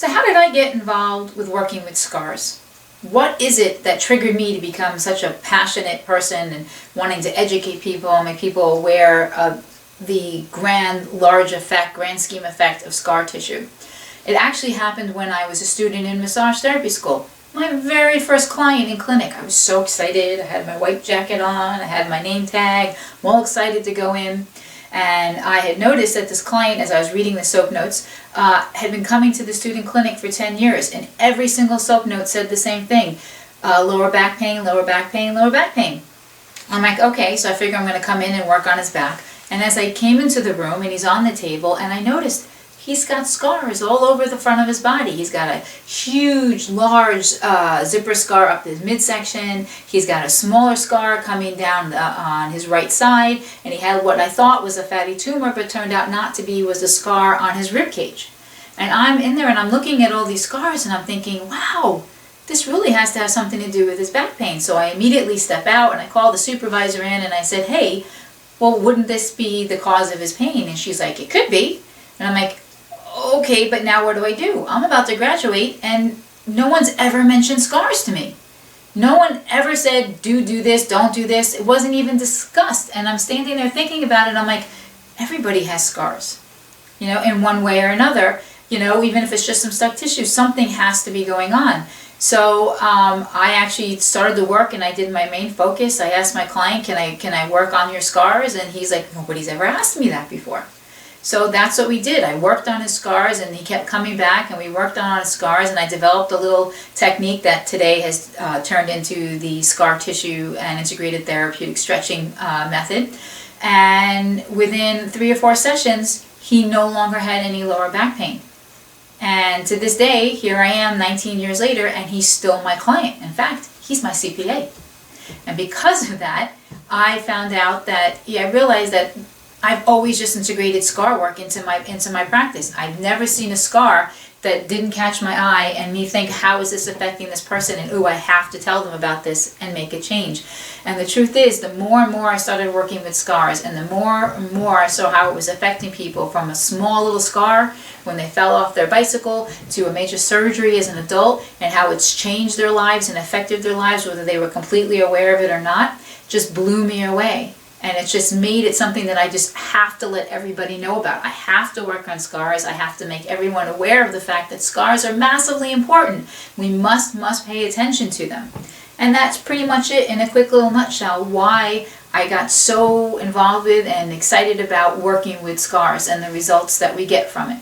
So how did I get involved with working with scars? What is it that triggered me to become such a passionate person and wanting to educate people and make people aware of the grand scheme effect of scar tissue? It actually happened when I was a student in massage therapy school. My very first client in clinic. I was so excited. I had my white jacket on, I had my name tag, I'm all excited to go in. And I had noticed that this client, as I was reading the soap notes, had been coming to the student clinic for 10 years, and every single soap note said the same thing: lower back pain, lower back pain, lower back pain. I'm like, okay, so I figure I'm going to come in and work on his back. And as I came into the room, and he's on the table, and I noticed he's got scars all over the front of his body. He's got a huge, large zipper scar up his midsection. He's got a smaller scar coming down on his right side. And he had what I thought was a fatty tumor, but turned out not to be, was a scar on his rib cage. And I'm in there and I'm looking at all these scars and I'm thinking, wow, this really has to have something to do with his back pain. So I immediately step out and I call the supervisor in and I said, hey, well, wouldn't this be the cause of his pain? And she's like, it could be. And I'm like, okay, but now what do? I'm about to graduate and no one's ever mentioned scars to me. No one ever said, do this, don't do this. It wasn't even discussed. And I'm standing there thinking about it. I'm like, everybody has scars, in one way or another, even if it's just some stuck tissue, something has to be going on. So I actually started the work and I did my main focus. I asked my client, can I work on your scars? And he's like, nobody's ever asked me that before. So that's what we did. I worked on his scars and he kept coming back and we worked on his scars, and I developed a little technique that today has turned into the scar tissue and integrated therapeutic stretching method. And within 3 or 4 sessions, he no longer had any lower back pain. And to this day, here I am 19 years later and he's still my client. In fact, he's my CPA. And because of that, I found out that, I realized that I've always just integrated scar work into my practice. I've never seen a scar that didn't catch my eye and me think, how is this affecting this person? And ooh, I have to tell them about this and make a change. And the truth is, the more and more I started working with scars, and the more and more I saw how it was affecting people, from a small little scar when they fell off their bicycle to a major surgery as an adult, and how it's changed their lives and affected their lives, whether they were completely aware of it or not, just blew me away. And it's just made it something that I just have to let everybody know about. I have to work on scars. I have to make everyone aware of the fact that scars are massively important. We must pay attention to them. And that's pretty much it in a quick little nutshell, why I got so involved with and excited about working with scars and the results that we get from it.